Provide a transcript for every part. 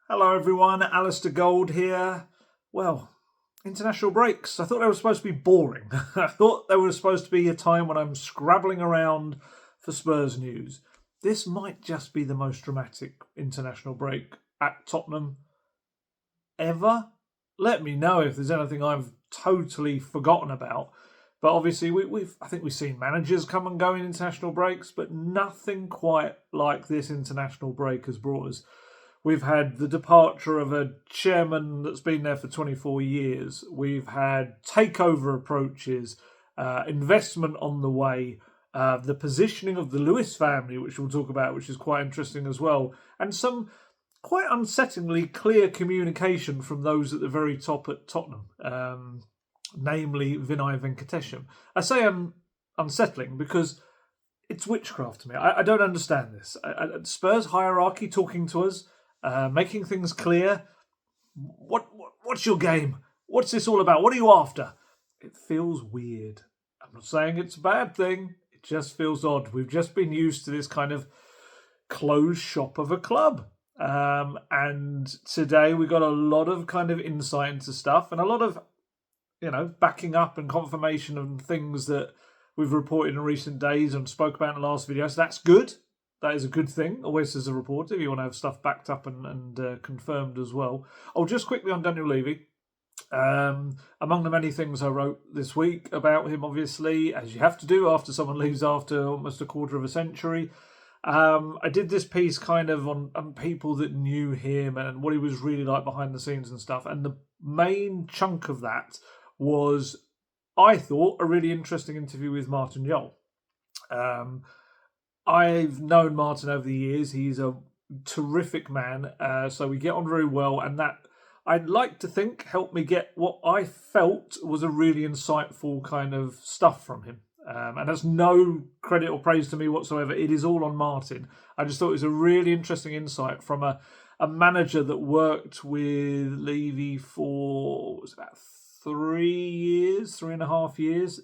Hello everyone, Alistair Gold here. Well, international breaks. I thought they were supposed to be boring. I thought they were supposed to be a time when I'm scrabbling around for Spurs news. This might just be the most dramatic international break at Tottenham ever. Let me know if there's anything I've totally forgotten about. But obviously, I think we've seen managers come and go in international breaks, but nothing quite like this international break has brought us. We've had the departure of a chairman that's been there for 24 years. We've had takeover approaches, investment on the way, the positioning of the Lewis family, which we'll talk about, which is quite interesting as well, and some quite unsettlingly clear communication from those at the very top at Tottenham, namely Vinai Venkatesham. I say unsettling because it's witchcraft to me. I don't understand this. Spurs hierarchy talking to us, making things clear. What's your game? What's this all about? What are you after? It feels weird. I'm not saying it's a bad thing. It just feels odd. We've just been used to this kind of closed shop of a club. And today we got a lot of kind of insight into stuff and a lot of, backing up and confirmation of things that we've reported in recent days and spoke about in the last video. So that's good. That is a good thing, always as a reporter, if you want to have stuff backed up and confirmed as well. Oh, just quickly on Daniel Levy. Among the many things I wrote this week about him, obviously, as you have to do after someone leaves after almost a quarter of a century, I did this piece kind of on people that knew him and what he was really like behind the scenes and stuff. And the main chunk of that was, I thought, a really interesting interview with Martin Jol. I've known Martin over the years. He's a terrific man, so we get on very well, and that, I'd like to think, helped me get what I felt was a really insightful kind of stuff from him. And that's no credit or praise to me whatsoever. It is all on Martin. I just thought it was a really interesting insight from a manager that worked with Levy for, about 3.5 years.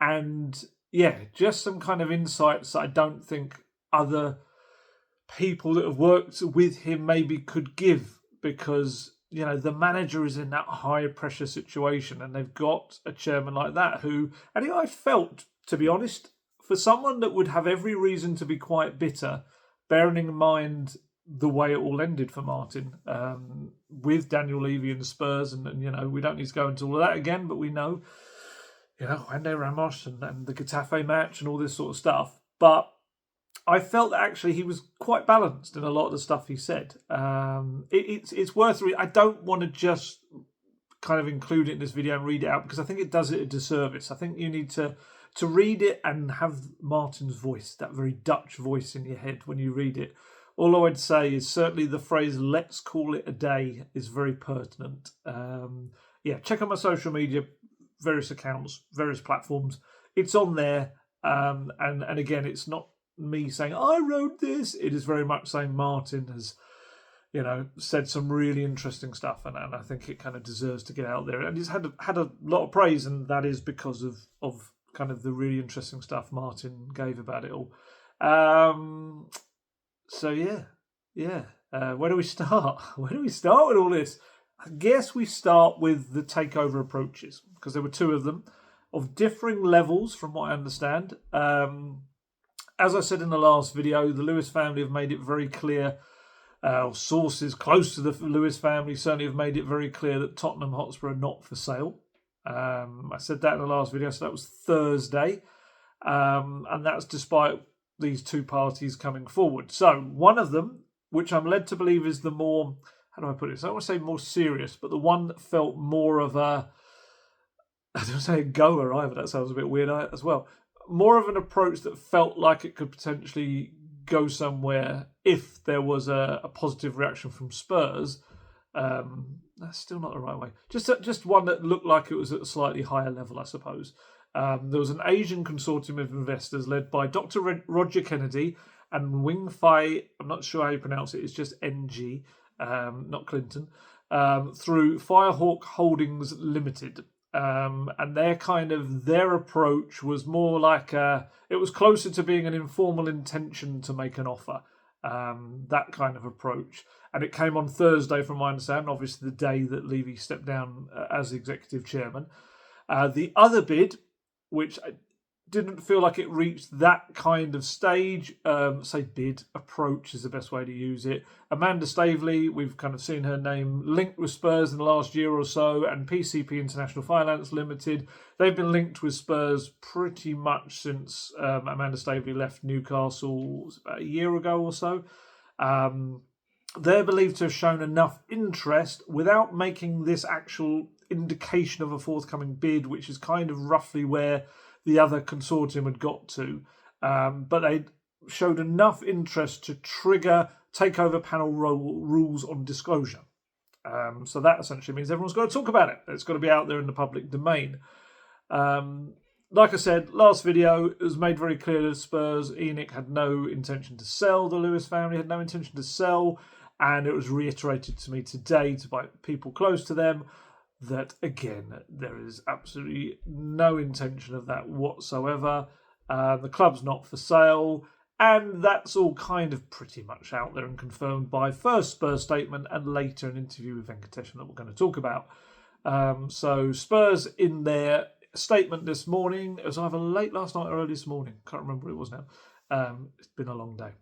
And yeah, just some kind of insights that I don't think other people that have worked with him maybe could give, because the manager is in that high pressure situation and they've got a chairman like that who, and I felt, to be honest, for someone that would have every reason to be quite bitter, bearing in mind the way it all ended for Martin, with Daniel Levy and the Spurs, and we don't need to go into all of that again, but we know, Juande Ramos and the Getafe match and all this sort of stuff. But I felt that actually he was quite balanced in a lot of the stuff he said. It's worth reading. I don't want to just kind of include it in this video and read it out because I think it does it a disservice. I think you need to read it and have Martin's voice, that very Dutch voice in your head when you read it. All I would say is certainly the phrase "let's call it a day" is very pertinent. Check out my social media, various accounts, various platforms. It's on there. And again, it's not me saying I wrote this. It is very much saying Martin has, said some really interesting stuff, and I think it kind of deserves to get out there. And he's had a lot of praise, and that is because of kind of the really interesting stuff Martin gave about it all. So yeah. Where do we start? Where do we start with all this? I guess we start with the takeover approaches, because there were two of them of differing levels from what I understand. As I said in the last video, the Lewis family have made it very clear, sources close to the Lewis family certainly have made it very clear that Tottenham Hotspur are not for sale. I said that in the last video, so that was Thursday. And that's despite these two parties coming forward. So one of them, which I'm led to believe is the more, how do I put it? So I don't want to say more serious, but the one that felt more of a, I don't say a goer either, that sounds a bit weird as well. More of an approach that felt like it could potentially go somewhere if there was a positive reaction from Spurs. That's still not the right way. Just one that looked like it was at a slightly higher level, I suppose. There was an Asian consortium of investors led by Dr. Roger Kennedy and Wing Fai, I'm not sure how you pronounce it, it's just NG, not Clinton, through Firehawk Holdings Limited. And their approach was more like it was closer to being an informal intention to make an offer. that kind of approach. And it came on Thursday, from my understanding, obviously the day that Levy stepped down as executive chairman. The other bid, which I didn't feel like it reached that kind of stage, approach is the best way to use it. Amanda Staveley, we've kind of seen her name linked with Spurs in the last year or so, and PCP International Finance Limited, they've been linked with Spurs pretty much since Amanda Staveley left Newcastle about a year ago or so. They're believed to have shown enough interest without making this actual indication of a forthcoming bid, which is kind of roughly where the other consortium had got to. But they showed enough interest to trigger takeover panel rules on disclosure. So that essentially means everyone's got to talk about it. It's got to be out there in the public domain. Like I said, last video, it was made very clear that Spurs, ENIC had no intention to sell. The Lewis family had no intention to sell. And it was reiterated to me today by people close to them that, again, there is absolutely no intention of that whatsoever. The club's not for sale. And that's all kind of pretty much out there and confirmed by first Spurs statement and later an interview with Venkatesham that we're going to talk about. So Spurs in their statement this morning, it was either late last night or early this morning. Can't remember what it was now. It's been a long day.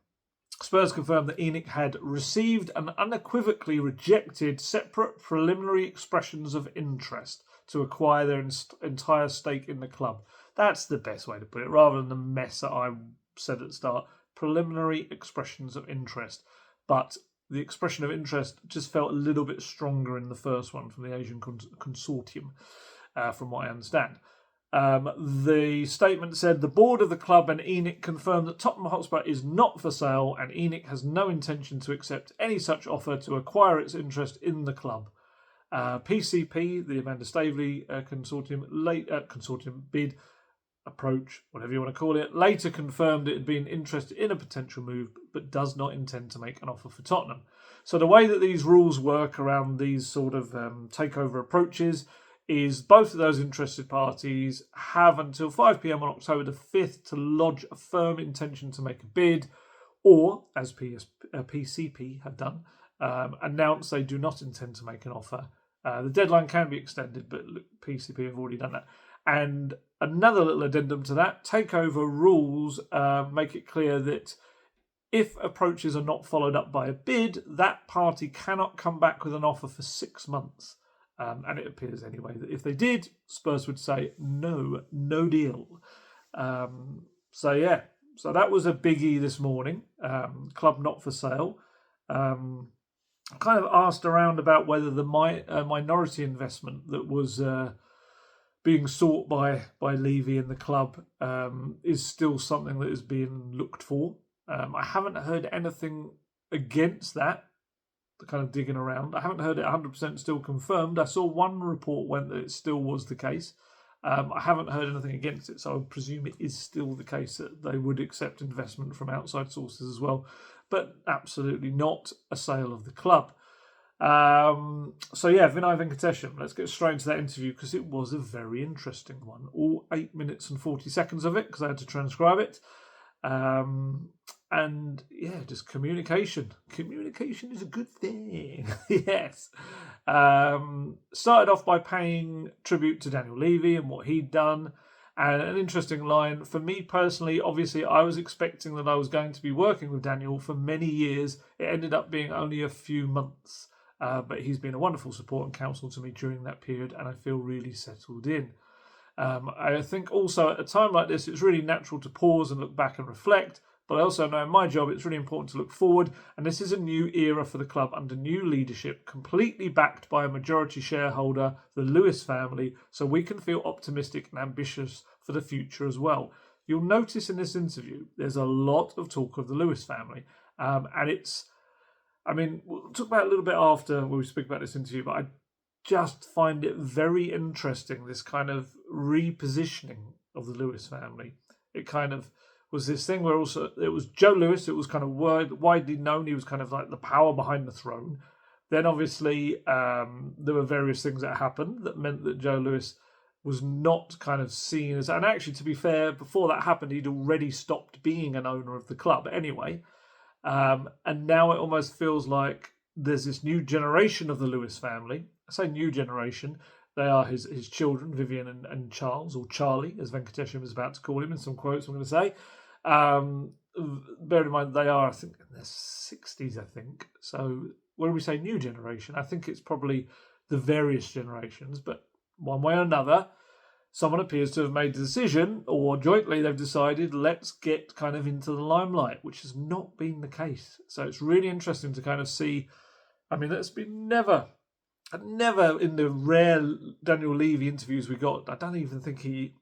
Spurs confirmed that ENIC had received and unequivocally rejected separate preliminary expressions of interest to acquire their entire stake in the club. That's the best way to put it, rather than the mess that I said at the start. Preliminary expressions of interest. But the expression of interest just felt a little bit stronger in the first one from the Asian consortium, from what I understand. The statement said the board of the club and ENIC confirmed that Tottenham Hotspur is not for sale and ENIC has no intention to accept any such offer to acquire its interest in the club. PCP, the Amanda Staveley consortium bid approach, whatever you want to call it, later confirmed it had been interested in a potential move but does not intend to make an offer for Tottenham. So the way that these rules work around these sort of takeover approaches is both of those interested parties have until 5 p.m. on October the 5th to lodge a firm intention to make a bid, or, as PCP have done, announce they do not intend to make an offer. The deadline can be extended, but PCP have already done that. And another little addendum to that, takeover rules make it clear that if approaches are not followed up by a bid, that party cannot come back with an offer for 6 months. And it appears anyway that if they did, Spurs would say, no deal. So that was a biggie this morning. Club not for sale. Kind of asked around about whether the minority investment that was being sought by Levy and the club is still something that is being looked for. I haven't heard anything against that. Kind of digging around. I haven't heard it 100% still confirmed. I saw one report went that it still was the case. I haven't heard anything against it, so I presume it is still the case that they would accept investment from outside sources as well, but absolutely not a sale of the club. Vinai Venkatesham, let's get straight into that interview because it was a very interesting one. All 8 minutes and 40 seconds of it because I had to transcribe it. Just communication. Communication is a good thing. Yes. Started off by paying tribute to Daniel Levy and what he'd done. And an interesting line. For me personally, obviously, I was expecting that I was going to be working with Daniel for many years. It ended up being only a few months. But he's been a wonderful support and counsel to me during that period, and I feel really settled in. I think also at a time like this, it's really natural to pause and look back and reflect. But I also know in my job, it's really important to look forward. And this is a new era for the club under new leadership, completely backed by a majority shareholder, the Lewis family, so we can feel optimistic and ambitious for the future as well. You'll notice in this interview, there's a lot of talk of the Lewis family. We'll talk about it a little bit after when we speak about this interview, but I just find it very interesting, this kind of repositioning of the Lewis family. It kind of was this thing where also it was Joe Lewis, it was kind of widely known, he was kind of like the power behind the throne. Then obviously there were various things that happened that meant that Joe Lewis was not kind of seen as, and actually to be fair, before that happened, he'd already stopped being an owner of the club anyway. And now it almost feels like there's this new generation of the Lewis family. I say new generation. They are his children, Vivian and Charles, or Charlie, as Venkatesham is about to call him in some quotes I'm going to say. Bear in mind, they are, I think, in their 60s, I think. So when we say new generation, I think it's probably the various generations. But one way or another, someone appears to have made the decision, or jointly they've decided, let's get kind of into the limelight, which has not been the case. So it's really interesting to kind of see. I mean, that's been never in the rare Daniel Levy interviews we got. I don't even think I'm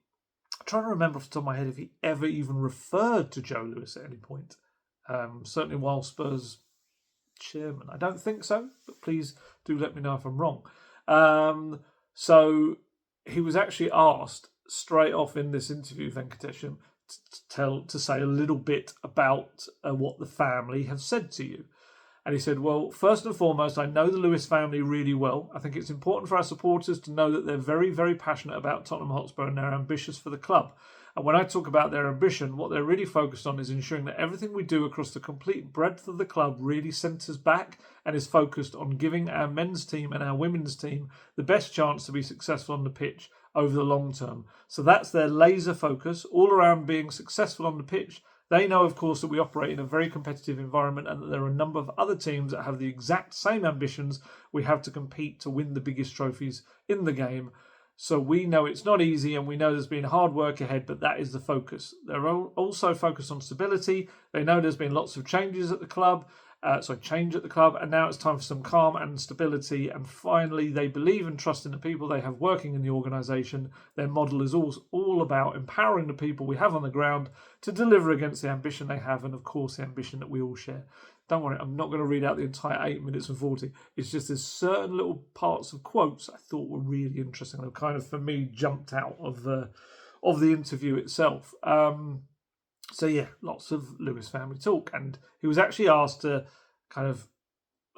trying to remember off the top of my head if he ever even referred to Joe Lewis at any point. Certainly while Spurs chairman. I don't think so, but please do let me know if I'm wrong. So he was actually asked straight off in this interview, Venkatesham, to say a little bit about what the family have said to you. And he said, well, first and foremost, I know the Lewis family really well. I think it's important for our supporters to know that they're very, very passionate about Tottenham Hotspur and they're ambitious for the club. And when I talk about their ambition, what they're really focused on is ensuring that everything we do across the complete breadth of the club really centres back and is focused on giving our men's team and our women's team the best chance to be successful on the pitch over the long term. So that's their laser focus, all around being successful on the pitch. They know, of course, that we operate in a very competitive environment and that there are a number of other teams that have the exact same ambitions. We have to compete to win the biggest trophies in the game. So we know it's not easy and we know there's been hard work ahead, but that is the focus. They're also focused on stability. They know there's been lots of changes at the club. Change at the club, and now it's time for some calm and stability. And finally, they believe and trust in the people they have working in the organisation. Their model is all about empowering the people we have on the ground to deliver against the ambition they have, and of course, the ambition that we all share. Don't worry, I'm not going to read out the entire 8 minutes and 40. It's just there's certain little parts of quotes I thought were really interesting. They kind of, for me, jumped out of the interview itself. So yeah, lots of Lewis family talk. And he was actually asked to kind of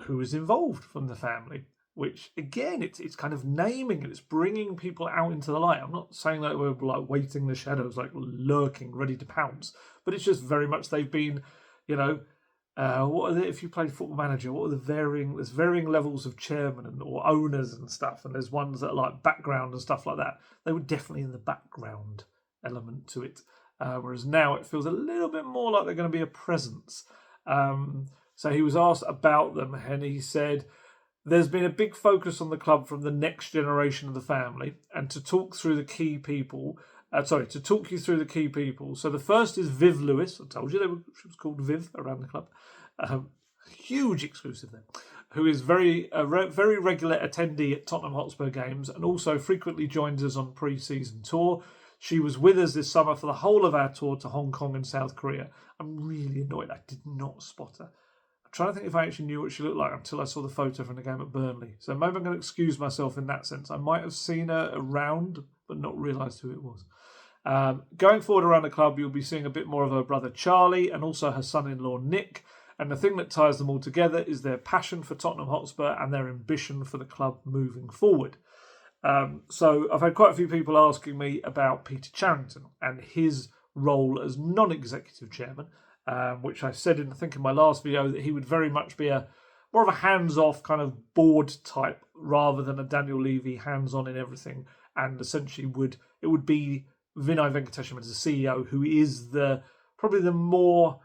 who is involved from the family, which again, it's kind of naming it. It's bringing people out into the light. I'm not saying that we're like waiting in the shadows, like lurking, ready to pounce. But it's just very much they've been, what are they, if you played Football Manager, what are there's varying levels of chairman or owners and stuff. And there's ones that are like background and stuff like that. They were definitely in the background element to it. Whereas now it feels a little bit more like they're going to be a presence. So he was asked about them and he said, there's been a big focus on the club from the next generation of the family and to talk through the key people. To talk you through the key people. So the first is Viv Lewis. I told you she was called Viv around the club. Huge exclusive there. Who is very regular attendee at Tottenham Hotspur games and also frequently joins us on pre-season tour. She was with us this summer for the whole of our tour to Hong Kong and South Korea. I'm really annoyed. I did not spot her. I'm trying to think if I actually knew what she looked like until I saw the photo from the game at Burnley. So maybe I'm going to excuse myself in that sense. I might have seen her around, but not realised who it was. Going forward around the club, you'll be seeing a bit more of her brother Charlie and also her son-in-law Nick. And the thing that ties them all together is their passion for Tottenham Hotspur and their ambition for the club moving forward. So I've had quite a few people asking me about Peter Charrington and his role as non-executive chairman, which I said in my last video that he would very much be more of a hands-off kind of board type rather than a Daniel Levy hands-on in everything, and essentially it would be Vinai Venkatesham as the CEO, who is probably the more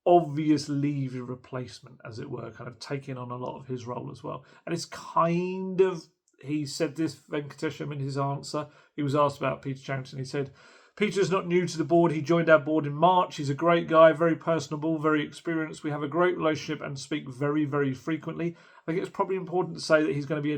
obvious Levy replacement, as it were, kind of taking on a lot of his role as well. And it's kind of, he said this, Venkatesham, in his answer. He was asked about Peter Charrington. He said, Peter's not new to the board. He joined our board in March. He's a great guy, very personable, very experienced. We have a great relationship and speak very, very frequently. I think it's probably important to say that he's going to be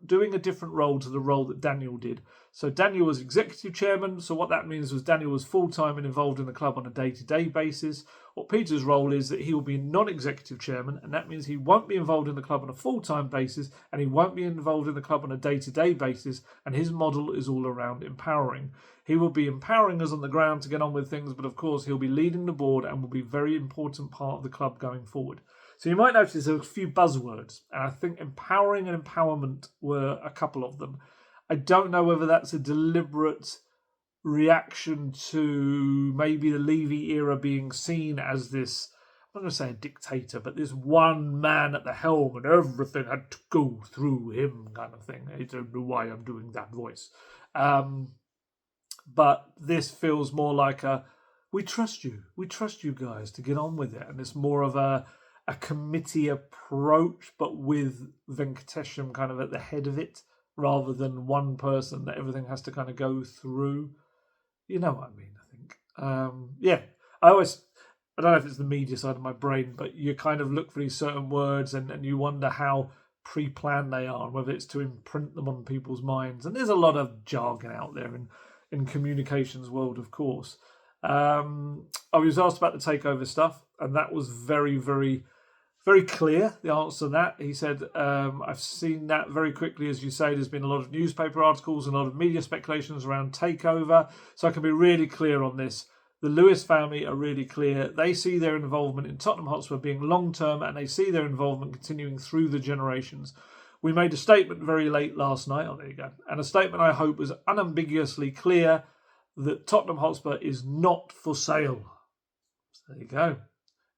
doing a different role to the role that Daniel did. So Daniel was executive chairman. So what that means was Daniel was full-time and involved in the club on a day-to-day basis. What Peter's role is that he will be non-executive chairman, and that means he won't be involved in the club on a full-time basis, and he won't be involved in the club on a day-to-day basis, and his model is all around empowering. He will be empowering us on the ground to get on with things, but of course he'll be leading the board and will be a very important part of the club going forward. So you might notice there's a few buzzwords, and I think empowering and empowerment were a couple of them. I don't know whether that's a deliberate reaction to maybe the Levy era being seen as this not going to say a dictator, but this one man at the helm and everything had to go through him kind of thing. I don't know why I'm doing that voice. But this feels more like we trust you guys to get on with it. And it's more of a committee approach, but with Venkatesham kind of at the head of it, rather than one person that everything has to kind of go through. You know what I mean, I think. Yeah, I don't know if it's the media side of my brain, but you kind of look for these certain words and you wonder how pre-planned they are, and whether it's to imprint them on people's minds. And there's a lot of jargon out there in communications world, of course. I was asked about the takeover stuff, and that was very, very, very clear, the answer to that. He said, I've seen that very quickly. As you say, there's been a lot of newspaper articles and a lot of media speculations around takeover. So I can be really clear on this. The Lewis family are really clear. They see their involvement in Tottenham Hotspur being long-term, and they see their involvement continuing through the generations. We made a statement very late last night. Oh, there you go. And a statement I hope was unambiguously clear that Tottenham Hotspur is not for sale. So there you go.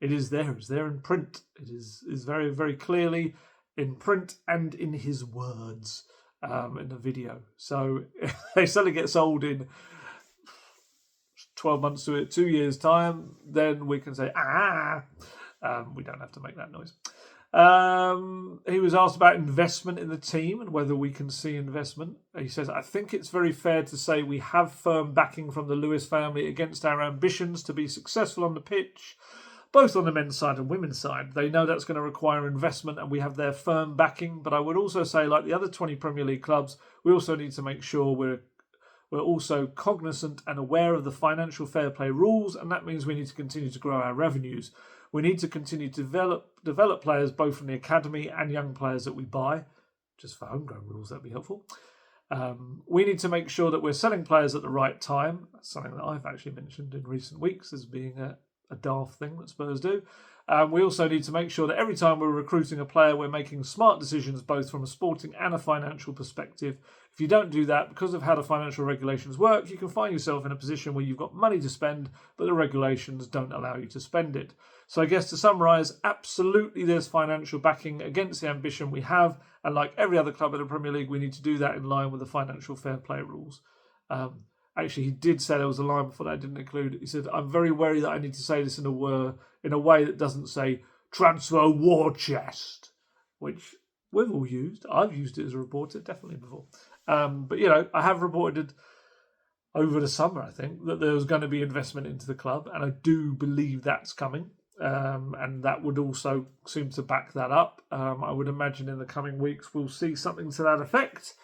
It is there. It's there in print. It is very, very clearly in print and in his words in the video. So if they suddenly get sold in 12 months to 2 years' time, then we can say, we don't have to make that noise. He was asked about investment in the team and whether we can see investment. He says, I think it's very fair to say we have firm backing from the Lewis family against our ambitions to be successful on the pitch, both on the men's side and women's side. They know that's going to require investment, and we have their firm backing. But I would also say, like the other 20 Premier League clubs, we also need to make sure we're also cognizant and aware of the financial fair play rules, and that means we need to continue to grow our revenues. We need to continue to develop players both from the academy and young players that we buy. Just for homegrown rules, that'd be helpful. We need to make sure that we're selling players at the right time. That's something that I've actually mentioned in recent weeks as being a daft thing that Spurs do. We also need to make sure that every time we're recruiting a player, we're making smart decisions both from a sporting and a financial perspective. If you don't do that, because of how the financial regulations work, you can find yourself in a position where you've got money to spend, but the regulations don't allow you to spend it. So I guess to summarise, absolutely there's financial backing against the ambition we have, and like every other club in the Premier League, we need to do that in line with the financial fair play rules. Actually, he did say there was a line before that I didn't include. He said, I'm very wary that I need to say this in a way that doesn't say transfer war chest, which we've all used. I've used it as a reporter, definitely before. But, I have reported over the summer, I think, that there was going to be investment into the club, and I do believe that's coming. And that would also seem to back that up. I would imagine in the coming weeks we'll see something to that effect.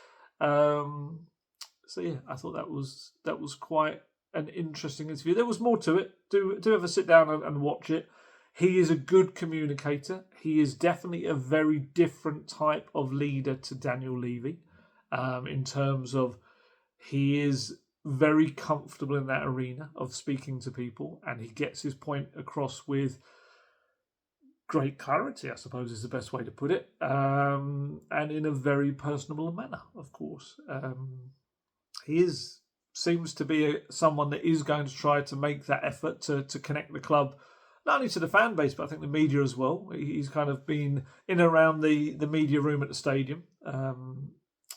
So yeah, I thought that was quite an interesting interview. There was more to it. Do ever sit down and watch it. He is a good communicator. He is definitely a very different type of leader to Daniel Levy, in terms of he is very comfortable in that arena of speaking to people, and he gets his point across with great clarity, I suppose is the best way to put it, and in a very personable manner, of course. He seems to be someone that is going to try to make that effort to connect the club, not only to the fan base, but I think the media as well. He's kind of been in and around the media room at the stadium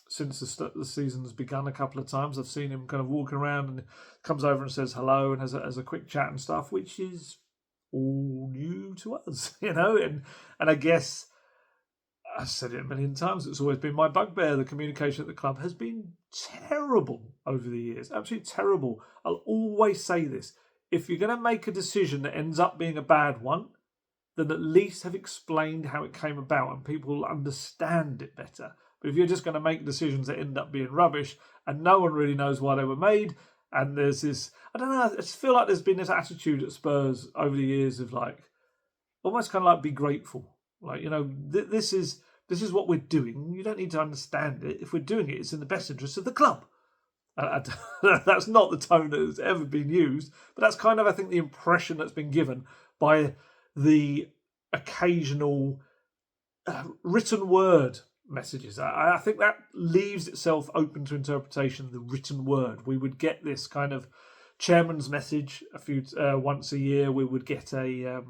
since the season's begun a couple of times. I've seen him kind of walking around and comes over and says hello and has a quick chat and stuff, which is all new to us, and I guess I've said it a million times, it's always been my bugbear. The communication at the club has been terrible over the years, absolutely terrible. I'll always say this: if you're going to make a decision that ends up being a bad one, then at least have explained how it came about and people will understand it better. But if you're just going to make decisions that end up being rubbish and no one really knows why they were made, and there's this, I don't know, I just feel like there's been this attitude at Spurs over the years of almost kind of be grateful. This is what we're doing. You don't need to understand it. If we're doing it, it's in the best interest of the club. That's not the tone that has ever been used, but that's kind of, I think, the impression that's been given by the occasional written word messages. I think that leaves itself open to interpretation, the written word. We would get this kind of chairman's message once a year. We would get the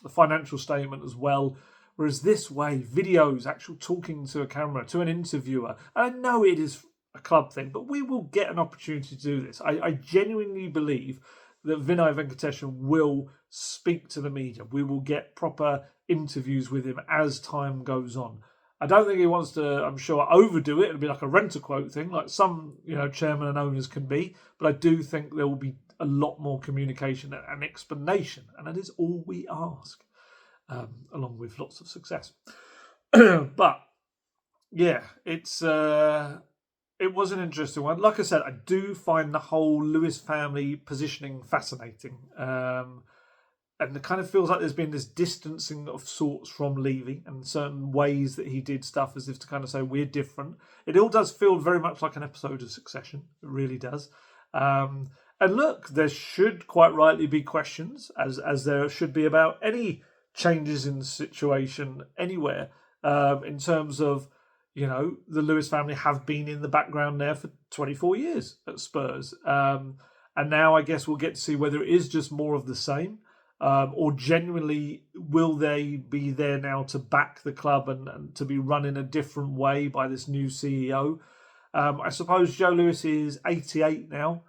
financial statement as well. Whereas this way, videos, actual talking to a camera, to an interviewer. And I know it is a club thing, but we will get an opportunity to do this. I genuinely believe that Vinai Venkatesham will speak to the media. We will get proper interviews with him as time goes on. I don't think he wants to, I'm sure, overdo it. It'll be like a rent-a-quote thing, like some, chairman and owners can be. But I do think there will be a lot more communication and explanation, and that is all we ask, along with lots of success. But yeah, it was an interesting one. Like I said, I do find the whole Lewis family positioning fascinating. And it kind of feels like there's been this distancing of sorts from Levy and certain ways that he did stuff as if to kind of say we're different. It all does feel very much like an episode of Succession. It really does. And look, there should quite rightly be questions, as there should be about any changes in the situation anywhere, in terms of, the Lewis family have been in the background there for 24 years at Spurs. And now I guess we'll get to see whether it is just more of the same. Or genuinely, will they be there now to back the club and to be run in a different way by this new CEO? I suppose Joe Lewis is 88 now,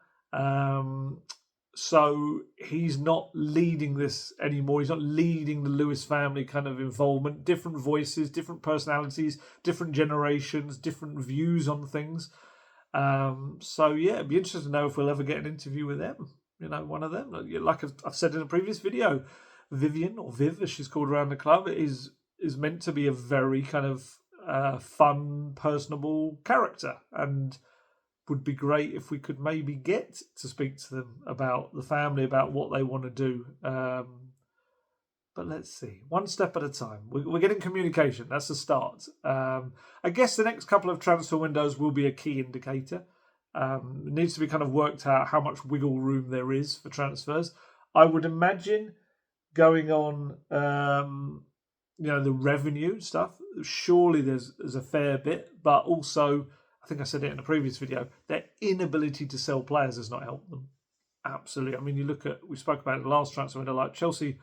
so he's not leading this anymore. He's not leading the Lewis family kind of involvement. Different voices, different personalities, different generations, different views on things. So yeah, it'd be interesting to know if we'll ever get an interview with them. One of them. Like I've said in a previous video, Vivian, or Viv as she's called around the club, is meant to be a very kind of fun, personable character, and would be great if we could maybe get to speak to them about the family, about what they want to do. But let's see, one step at a time. We're getting communication. That's the start. I guess the next couple of transfer windows will be a key indicator. It needs to be kind of worked out how much wiggle room there is for transfers. I would imagine going on, the revenue stuff. Surely there's a fair bit, but also, I think I said it in a previous video, their inability to sell players has not helped them. Absolutely. I mean, you look at, we spoke about it the last transfer window, like Chelsea,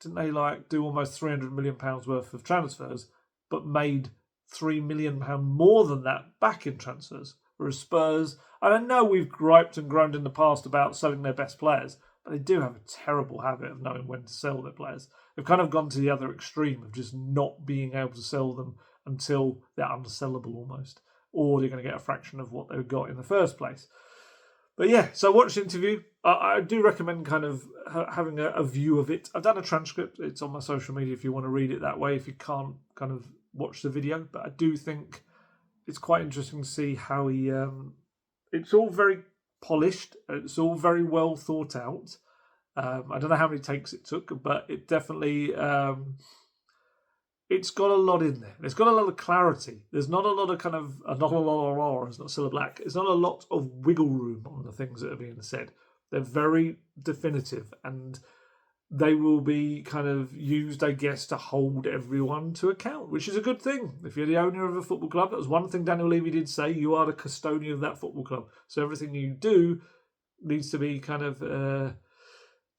didn't they do almost £300 million worth of transfers, but made £3 million more than that back in transfers? Whereas Spurs, and I know we've griped and groaned in the past about selling their best players, but they do have a terrible habit of knowing when to sell their players. They've kind of gone to the other extreme of just not being able to sell them until they're unsellable almost, or they're going to get a fraction of what they got in the first place. But yeah, so watch the interview. I do recommend kind of having a view of it. I've done a transcript. It's on my social media if you want to read it that way, if you can't kind of watch the video. But I do think it's quite interesting to see how he... it's all very polished. It's all very well thought out. I don't know how many takes it took, but it definitely... it's got a lot in there. It's got a lot of clarity. There's not a lot of kind of... not a lot of... it's not Cilla Black. It's not a lot of wiggle room on the things that are being said. They're very definitive, and they will be kind of used, I guess, to hold everyone to account, which is a good thing. If you're the owner of a football club, that was one thing Daniel Levy did say, you are the custodian of that football club. So everything you do needs to be kind of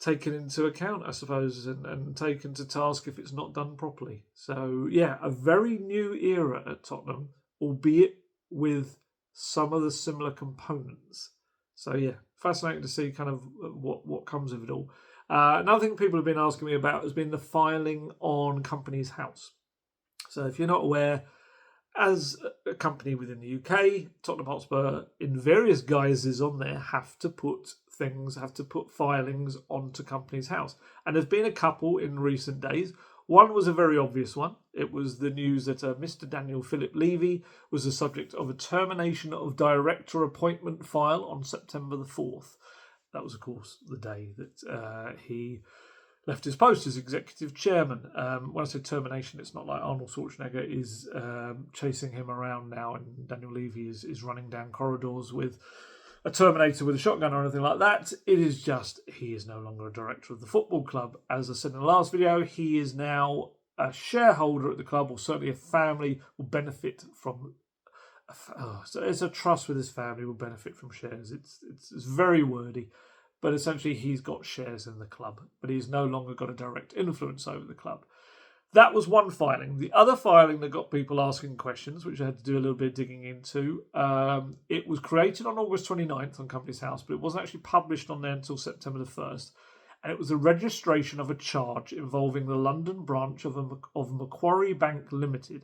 taken into account, I suppose, and taken to task if it's not done properly. So, yeah, a very new era at Tottenham, albeit with some of the similar components. So, yeah, fascinating to see kind of what comes of it all. Another thing people have been asking me about has been the filing on Companies House. So if you're not aware, as a company within the UK, Tottenham Hotspur, in various guises on there, have to put filings onto Companies House. And there's been a couple in recent days. One was a very obvious one. It was the news that Mr. Daniel Philip Levy was the subject of a termination of director appointment file on September the 4th. That was, of course, the day that he left his post as executive chairman. When I say termination, it's not like Arnold Schwarzenegger is chasing him around now and Daniel Levy is running down corridors with a Terminator with a shotgun or anything like that. It is just, he is no longer a director of the football club. As I said in the last video, he is now a shareholder at the club, or certainly a family will benefit from... so it's a trust with his family will benefit from shares. It's very wordy. but essentially he's got shares in the club, but he's no longer got a direct influence over the club. That was one filing. The other filing that got people asking questions, which I had to do a little bit of digging into, it was created on August 29th on Companies House, but it wasn't actually published on there until September the 1st. And it was the registration of a charge involving the London branch of Macquarie Bank Limited.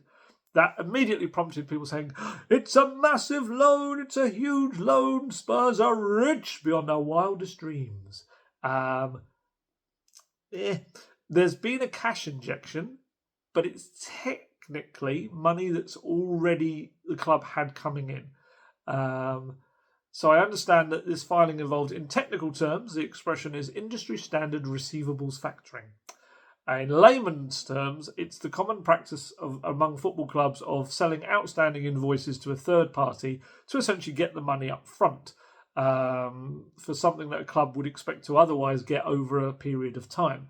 That immediately prompted people saying, it's a massive loan, it's a huge loan, Spurs are rich beyond our wildest dreams. There's been a cash injection, but it's technically money that's already the club had coming in. So I understand that this filing involved, in technical terms, the expression is industry standard receivables factoring. In layman's terms, it's the common practice among football clubs of selling outstanding invoices to a third party to essentially get the money up front for something that a club would expect to otherwise get over a period of time.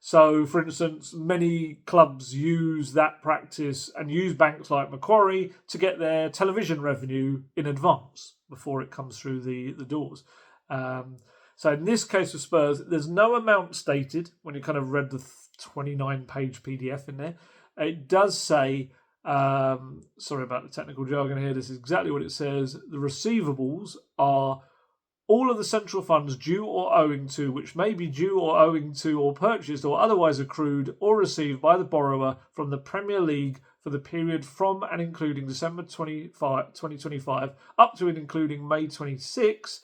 So, for instance, many clubs use that practice and use banks like Macquarie to get their television revenue in advance before it comes through the doors. So in this case of Spurs, there's no amount stated when you kind of read the 29-page PDF in there. It does say, sorry about the technical jargon here, this is exactly what it says. The receivables are all of the central funds due or owing to, which may be due or owing to or purchased or otherwise accrued or received by the borrower from the Premier League for the period from and including December 2025 up to and including May 26,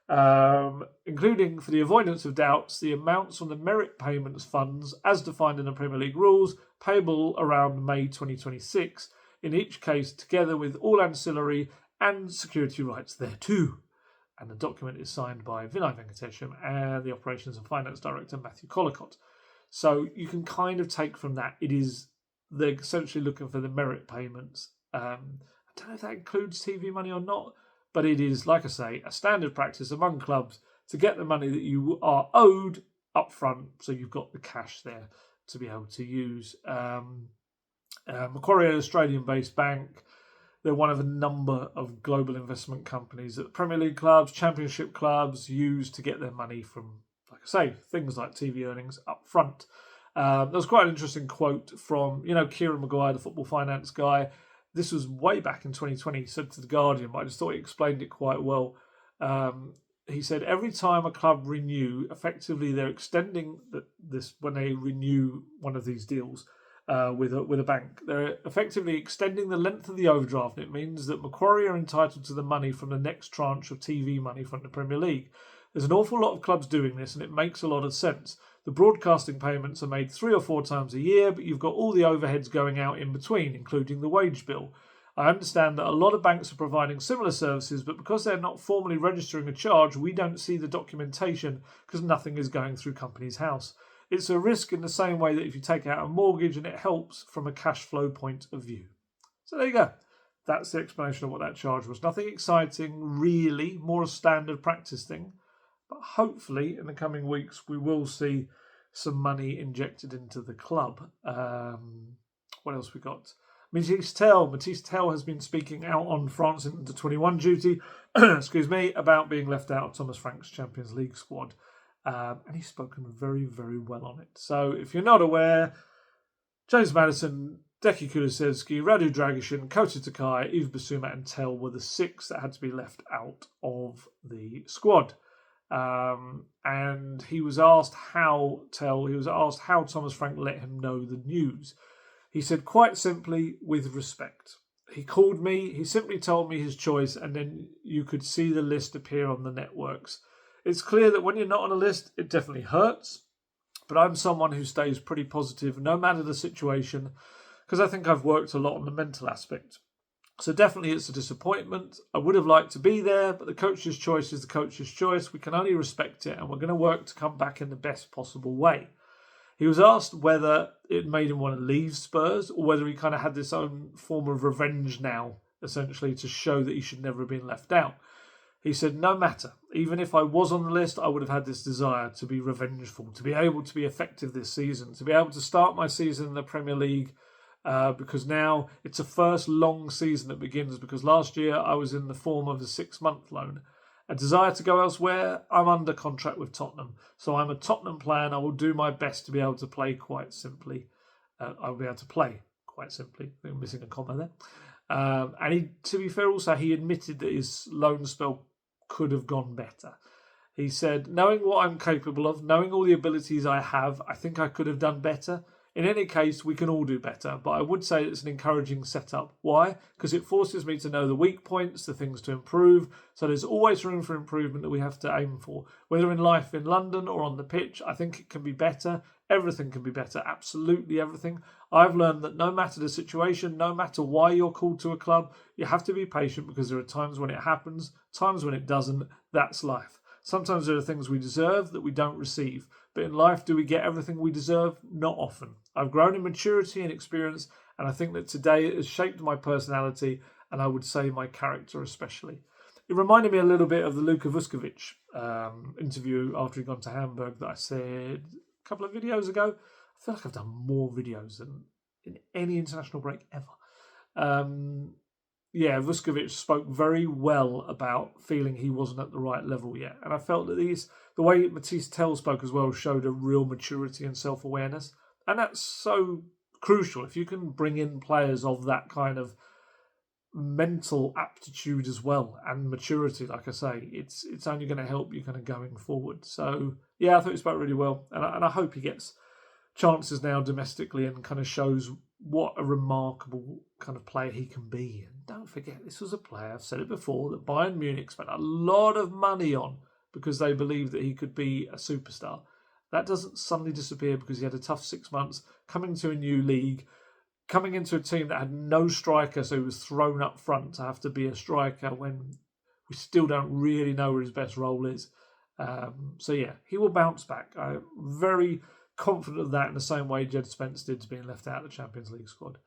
including, for the avoidance of doubts, the amounts on the merit payments funds as defined in the Premier League rules payable around May 2026, in each case together with all ancillary and security rights thereto. And the document is signed by Vinai Venkatesham and the Operations and Finance Director, Matthew Collicott. So you can kind of take from that, they're essentially looking for the merit payments. I don't know if that includes TV money or not, but it is, like I say, a standard practice among clubs to get the money that you are owed up front, so you've got the cash there to be able to use. Macquarie, an Australian-based bank, they're one of a number of global investment companies that Premier League clubs, Championship clubs use to get their money from, like I say, things like TV earnings up front. There was quite an interesting quote from, Kieran Maguire, the football finance guy. This was way back in 2020, he said to The Guardian, but I just thought he explained it quite well. He said, every time a club renew, effectively they're extending this when they renew one of these deals with a bank. They're effectively extending the length of the overdraft. It means that Macquarie are entitled to the money from the next tranche of TV money from the Premier League. There's an awful lot of clubs doing this, and it makes a lot of sense. The broadcasting payments are made 3 or 4 times a year, but you've got all the overheads going out in between, including the wage bill. I understand that a lot of banks are providing similar services, but because they're not formally registering a charge, we don't see the documentation because nothing is going through Companies House. It's a risk in the same way that if you take out a mortgage, and it helps from a cash flow point of view. So there you go. That's the explanation of what that charge was. Nothing exciting, really, more a standard practice thing. But hopefully, in the coming weeks, we will see some money injected into the club. What else we got? Matisse Tel has been speaking out on France under 21 duty, about being left out of Thomas Frank's Champions League squad. And he's spoken very, very well on it. So if you're not aware, James Maddison, Deki Kulusevski, Radu Dragishin, Kota Takai, Yves Bissouma and Tel were the 6 that had to be left out of the squad. And he was asked how Thomas Frank let him know the news. He said, quite simply, with respect. He called me, he simply told me his choice, and then you could see the list appear on the networks. It's clear that when you're not on a list, it definitely hurts. But I'm someone who stays pretty positive, no matter the situation, because I think I've worked a lot on the mental aspect. So definitely it's a disappointment. I would have liked to be there, but the coach's choice is the coach's choice. We can only respect it, and we're going to work to come back in the best possible way. He was asked whether it made him want to leave Spurs, or whether he kind of had this own form of revenge now, essentially, to show that he should never have been left out. He said, no matter. Even if I was on the list, I would have had this desire to be revengeful, to be able to be effective this season, to be able to start my season in the Premier League, because now it's a first long season that begins, because last year I was in the form of a 6-month loan. A desire to go elsewhere? I'm under contract with Tottenham. So I'm a Tottenham player and I will do my best to be able to play quite simply. I'll be able to play quite simply. I'm missing a comma there. And to be fair also, he admitted that his loan spell could have gone better. He said, knowing what I'm capable of, knowing all the abilities I have, I think I could have done better. In any case, we can all do better, but I would say it's an encouraging setup. Why? Because it forces me to know the weak points, the things to improve, so there's always room for improvement that we have to aim for. Whether in life in London or on the pitch, I think it can be better. Everything can be better, absolutely everything. I've learned that no matter the situation, no matter why you're called to a club, you have to be patient because there are times when it happens, times when it doesn't. That's life. Sometimes there are things we deserve that we don't receive. But in life, do we get everything we deserve? Not often. I've grown in maturity and experience, and I think that today it has shaped my personality, and I would say my character especially. It reminded me a little bit of the Luka Vuskovic interview after he'd gone to Hamburg that I said a couple of videos ago. I feel like I've done more videos than in any international break ever. Vuskovic spoke very well about feeling he wasn't at the right level yet. And I felt that the way Matisse Tell spoke as well showed a real maturity and self-awareness. And that's so crucial. If you can bring in players of that kind of mental aptitude as well and maturity, like I say, it's only going to help you kind of going forward. So, yeah, I thought he spoke really well. And I hope he gets chances now domestically and kind of shows what a remarkable kind of player he can be. And don't forget, this was a player, I've said it before, that Bayern Munich spent a lot of money on because they believed that he could be a superstar. That doesn't suddenly disappear because he had a tough 6 months coming to a new league, coming into a team that had no striker, so he was thrown up front to have to be a striker when we still don't really know where his best role is. He will bounce back. I'm very confident of that in the same way Jed Spence did being left out of the Champions League squad.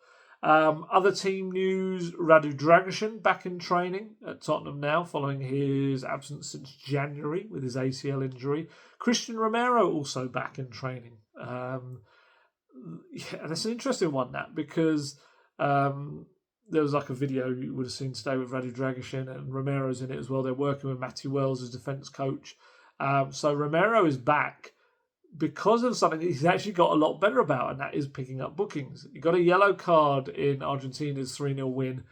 Other team news, Radu Dragusin back in training at Tottenham now following his absence since January with his ACL injury. Christian Romero also back in training. That's an interesting one, that, because there was like a video you would have seen today with Radu Dragusin and Romero's in it as well. They're working with Matty Wells as defence coach. So Romero is back because of something he's actually got a lot better about, and that is picking up bookings. He got a yellow card in Argentina's 3-0 win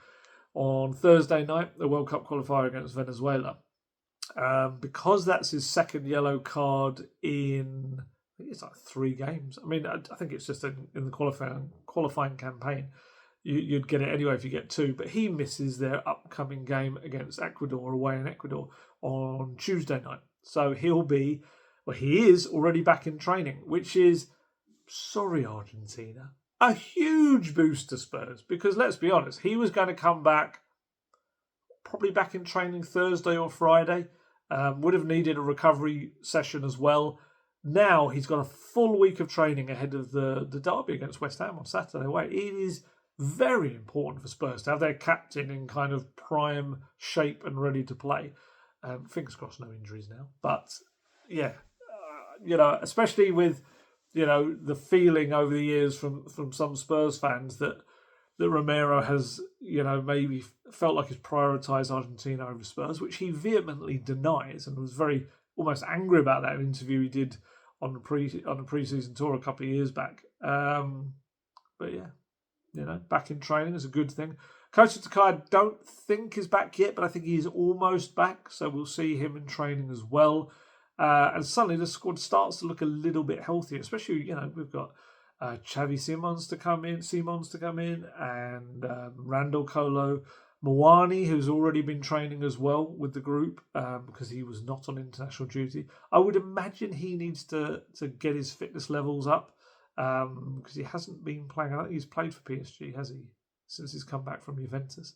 on Thursday night, the World Cup qualifier against Venezuela. Because that's his second yellow card in, I think it's like 3 games. I mean, I think it's just in the qualifying campaign. You'd get it anyway if you get 2, but he misses their upcoming game against Ecuador, away in Ecuador, on Tuesday night. So he is already back in training, which is, sorry Argentina, a huge boost to Spurs, because let's be honest, he was going to come back probably back in training Thursday or Friday, would have needed a recovery session as well. Now he's got a full week of training ahead of the derby against West Ham on Saturday. It is very important for Spurs to have their captain in kind of prime shape and ready to play. Fingers crossed, no injuries now. But yeah, especially with the feeling over the years from some Spurs fans that Romero has maybe felt like he's prioritised Argentina over Spurs, which he vehemently denies, and was very almost angry about that interview he did on the pre-season tour a couple of years back. But yeah, back in training is a good thing. Kosta Takai, I don't think is back yet, but I think he's almost back, so we'll see him in training as well. And suddenly the squad starts to look a little bit healthier, especially, we've got Xavi Simons to come in, and Randall Kolo Muani, who's already been training as well with the group because he was not on international duty. I would imagine he needs to get his fitness levels up because he hasn't been playing. I don't think he's played for PSG, has he, since he's come back from Juventus.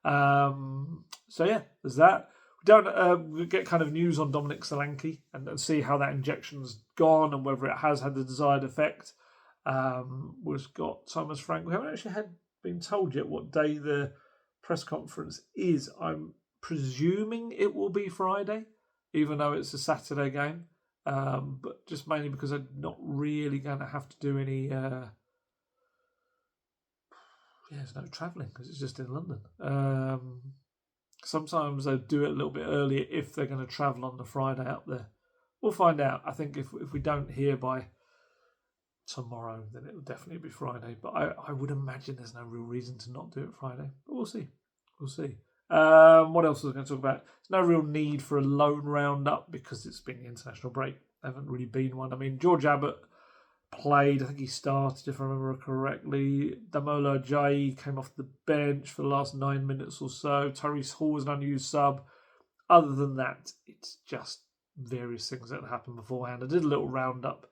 There's that. We get kind of news on Dominic Solanke and see how that injection's gone and whether it has had the desired effect. We've got Thomas Frank. We haven't actually been told yet what day the press conference is. I'm presuming it will be Friday, even though it's a Saturday game. But just mainly because I'm not really going to have to do any. There's no travelling because it's just in London. Sometimes they do it a little bit earlier if they're going to travel on the Friday up there. We'll find out. I think if we don't hear by tomorrow, then it will definitely be Friday. But I would imagine there's no real reason to not do it Friday. But we'll see. We'll see. What else was I going to talk about? There's no real need for a loan roundup because it's been the international break. There haven't really been one. I mean, George Abbott played. I think he started, if I remember correctly. Damola Ajayi came off the bench for the last 9 minutes or so. Tyrese Hall was an unused sub. Other than that, it's just various things that happened beforehand. I did a little roundup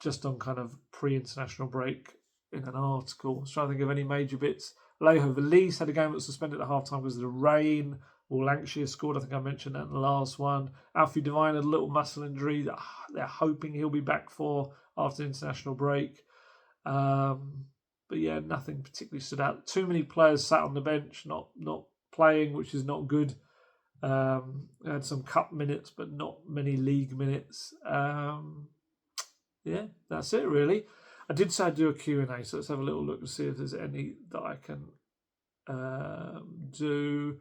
just on kind of pre-international break in an article. I was trying to think of any major bits. Alejo Valise had a game that was suspended at half-time because of the rain. Will Lancashire scored. I think I mentioned that in the last one. Alfie Devine had a little muscle injury that they're hoping he'll be back for after the international break. But yeah, nothing particularly stood out. Too many players sat on the bench, not playing, which is not good. Had some cup minutes, but not many league minutes. Yeah, that's it really. I did say I'd do a Q&A, so let's have a little look and see if there's any that I can do.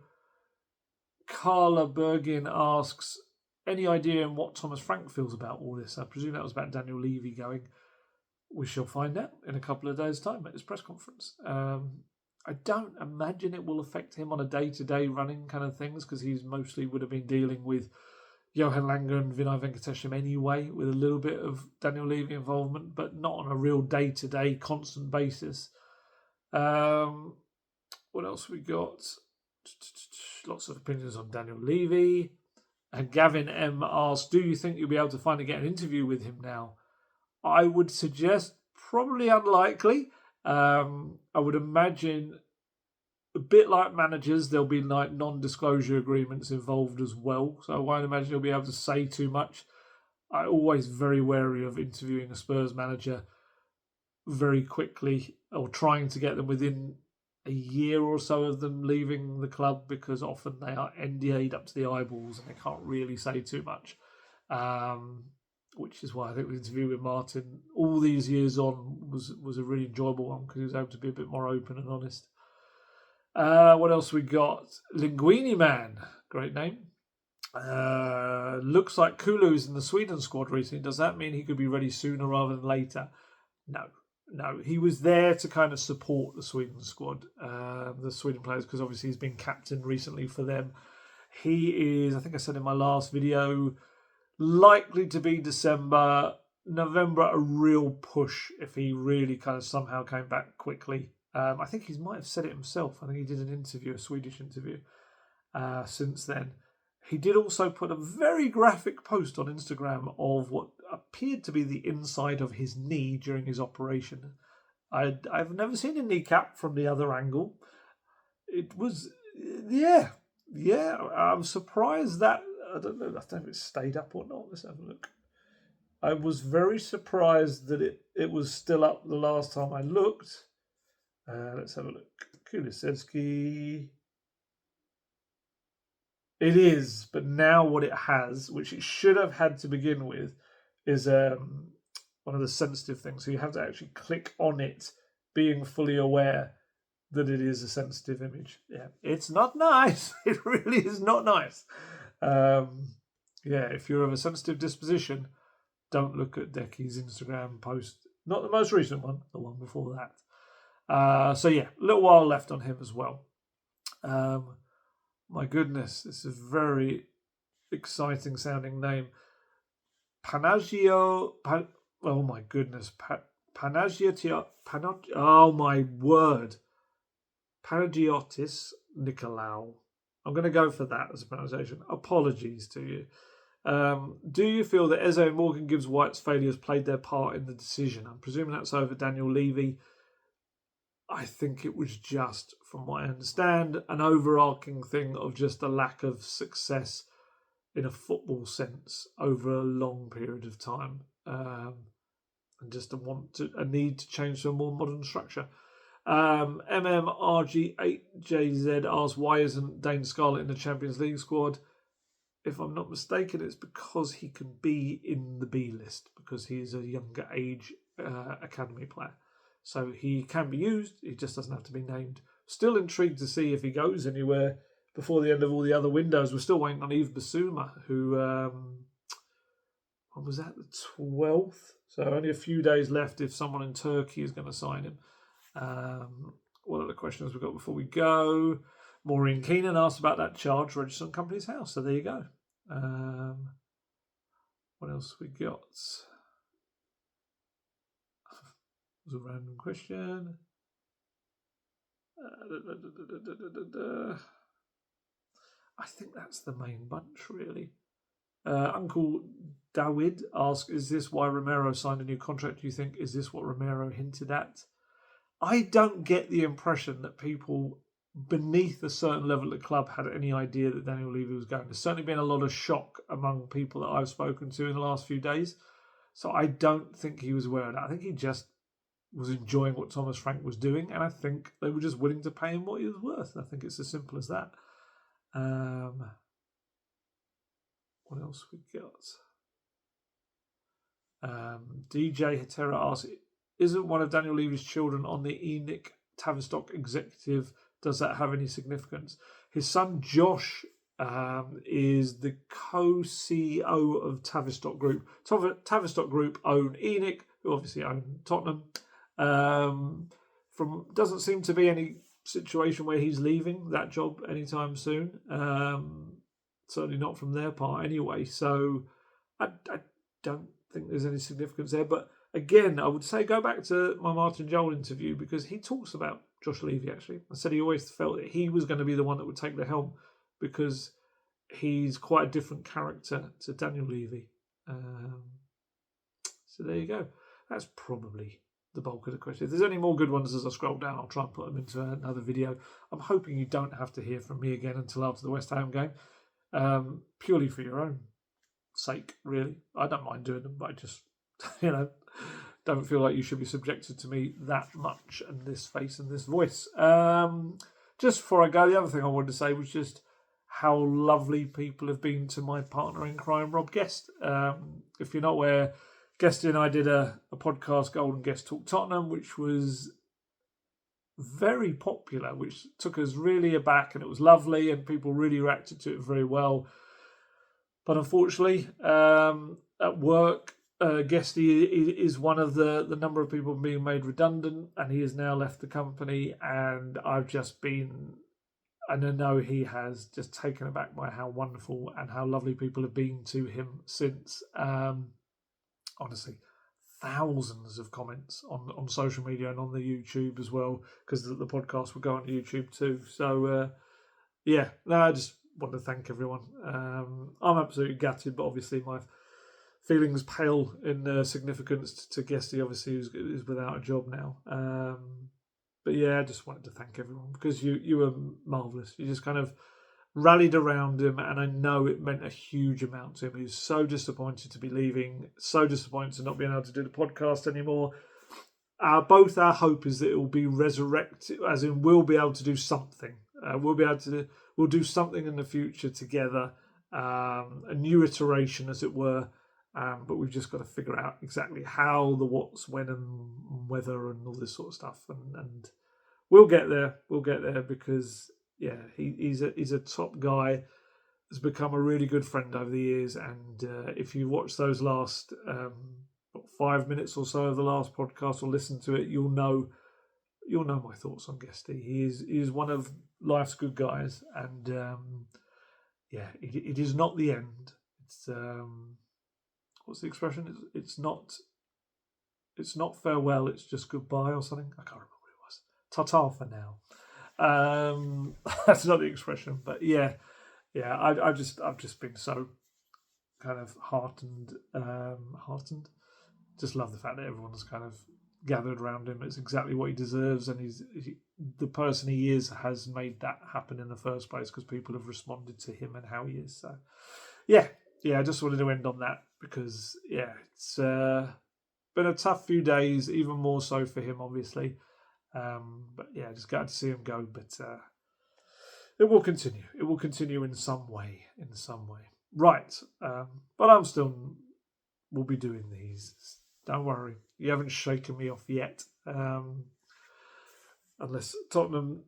Carla Bergin asks, any idea on what Thomas Frank feels about all this? I presume that was about Daniel Levy going. We shall find out in a couple of days' time at his press conference. I don't imagine it will affect him on a day-to-day running kind of things because he's mostly would have been dealing with Johan Langer and Vinai Venkatesham anyway, with a little bit of Daniel Levy involvement, but not on a real day-to-day constant basis. What else we got? Lots of opinions on Daniel Levy. And Gavin M asks, do you think you'll be able to finally get an interview with him now? I would suggest probably unlikely. I would imagine a bit like managers, there'll be like non-disclosure agreements involved as well. So I won't imagine you'll be able to say too much. I'm always very wary of interviewing a Spurs manager very quickly or trying to get them within a year or so of them leaving the club because often they are NDA'd up to the eyeballs and they can't really say too much. Which is why I think the interview with Martin all these years on was a really enjoyable one because he was able to be a bit more open and honest. What else we got? Linguini Man, great name. Looks like Kulu's in the Sweden squad recently. Does that mean he could be ready sooner rather than later? No. He was there to kind of support the Sweden squad, the Sweden players, because obviously he's been captain recently for them. He is, I think I said in my last video, likely to be December, November, a real push if he really kind of somehow came back quickly. I think he might have said it himself. I think he did an interview, a Swedish interview, since then. He did also put a very graphic post on Instagram of what appeared to be the inside of his knee during his operation. I've never seen a kneecap from the other angle. It was, yeah. I'm surprised that, I don't know if it stayed up or not. Let's have a look. I was very surprised that it was still up the last time I looked. Let's have a look. Kulisevsky. It is, but now what it has, which it should have had to begin with, is one of the sensitive things. So you have to actually click on it, being fully aware that it is a sensitive image. Yeah, it's not nice. It really is not nice. If you're of a sensitive disposition, don't look at Decky's Instagram post. Not the most recent one, the one before that. A little while left on him as well. My goodness, this is a very exciting sounding name. Oh my goodness. Oh my word. Panagiotis Nikolaou. I'm going to go for that as a pronunciation. Apologies to you. Do you feel that Eze and Morgan Gibbs White's failures played their part in the decision? I'm presuming that's over Daniel Levy. I think it was just, from what I understand, an overarching thing of just a lack of success in a football sense over a long period of time, and just a need to change to a more modern structure. MMRG8JZ asks, why isn't Dane Scarlett in the Champions League squad? If I'm not mistaken, it's because he can be in the B list because he's a younger age academy player. So he can be used, he just doesn't have to be named. Still intrigued to see if he goes anywhere before the end of all the other windows. We're still waiting on Yves Bissouma, who, when was that, the 12th? So only a few days left if someone in Turkey is going to sign him. What other questions we've got before we go? Maureen Keenan asked about that charge registered on company's house. So there you go. What else we got? It was a random question. I think that's the main bunch, really. Uncle Dawid asks, is this why Romero signed a new contract, do you think? Is this what Romero hinted at? I don't get the impression that people beneath a certain level at the club had any idea that Daniel Levy was going. There's certainly been a lot of shock among people that I've spoken to in the last few days. So I don't think he was aware of that. I think he just was enjoying what Thomas Frank was doing, and I think they were just willing to pay him what he was worth. I think it's as simple as that. What else we got? DJ Hatera asks, isn't one of Daniel Levy's children on the ENIC Tavistock executive? Does that have any significance? His son Josh is the co-CEO of Tavistock Group. Tavistock Group own ENIC, who obviously own Tottenham. Doesn't seem to be any situation where he's leaving that job anytime soon. Certainly not from their part anyway. So I don't think there's any significance there. But again, I would say go back to my Martin Joel interview, because he talks about Josh Levy actually. I said he always felt that he was going to be the one that would take the helm because he's quite a different character to Daniel Levy. So there you go. That's probably the bulk of the question. If there's any more good ones as I scroll down, I'll try and put them into another video. I'm hoping you don't have to hear from me again until after the West Ham game. Purely for your own sake, really. I don't mind doing them, but I just, don't feel like you should be subjected to me that much and this face and this voice. Just before I go, the other thing I wanted to say was just how lovely people have been to my partner in crime, Rob Guest. If you're not aware, Guesty and I did a podcast, Golden Guest Talk Tottenham, which was very popular, which took us really aback, and it was lovely, and people really reacted to it very well. But unfortunately, at work, Guesty is one of the number of people being made redundant, and he has now left the company, and I've just been, and I know he has, just taken aback by how wonderful and how lovely people have been to him since. Honestly, thousands of comments on social media and on the YouTube as well, because the podcast will go on YouTube too. So, I just want to thank everyone. I'm absolutely gutted, but obviously my feelings pale in significance to Guesty, obviously, who's without a job now. But yeah, I just wanted to thank everyone, because you were marvellous. You just kind of rallied around him, and I know it meant a huge amount to him. He was so disappointed to be leaving, so disappointed to not being able to do the podcast anymore. Both our hope is that it will be resurrected, as in we'll be able to do something. We'll do something in the future together, a new iteration, as it were. But we've just got to figure out exactly how, the what's, when, and whether, and all this sort of stuff. And we'll get there. We'll get there, because he's a top guy. Has become a really good friend over the years. And if you watch those last 5 minutes or so of the last podcast, or listen to it, you'll know my thoughts on Guesty. He is one of life's good guys, and it is not the end. It's what's the expression? It's not farewell. It's just goodbye, or something. I can't remember what it was. Ta-ta for now. That's not the expression, but I've just been so kind of heartened. Just love the fact that everyone's kind of gathered around him. It's exactly what he deserves, and the person he is has made that happen in the first place, because people have responded to him and how he is. So I just wanted to end on that, because it's been a tough few days, even more so for him, obviously. But just glad to see him go. But it will continue. It will continue in some way. Right. But I'm still will be doing these. Don't worry. You haven't shaken me off yet. Unless Tottenham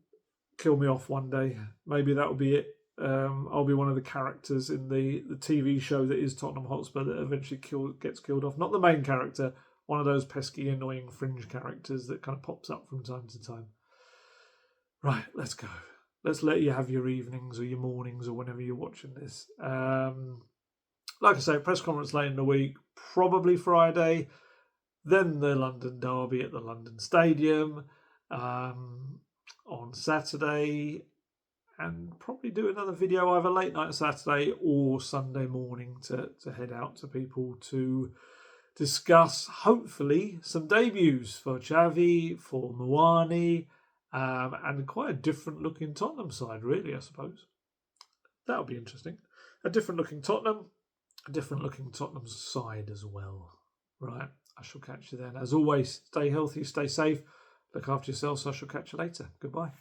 kill me off one day. Maybe that'll be it. I'll be one of the characters in the TV show that is Tottenham Hotspur that eventually gets killed off. Not the main character, one of those pesky, annoying fringe characters that kind of pops up from time to time. Right, let's go. Let's let you have your evenings or your mornings or whenever you're watching this. Like I say, press conference late in the week, probably Friday. Then the London derby at the London Stadium on Saturday. And probably do another video either late night Saturday or Sunday morning to head out to people to discuss, hopefully, some debuts for Xavi, for Muani, and quite a different looking Tottenham side, really, I suppose. That'll be interesting. A different looking Tottenham, a different looking Tottenham side as well. Right, I shall catch you then. As always, stay healthy, stay safe, look after yourselves. I shall catch you later. Goodbye.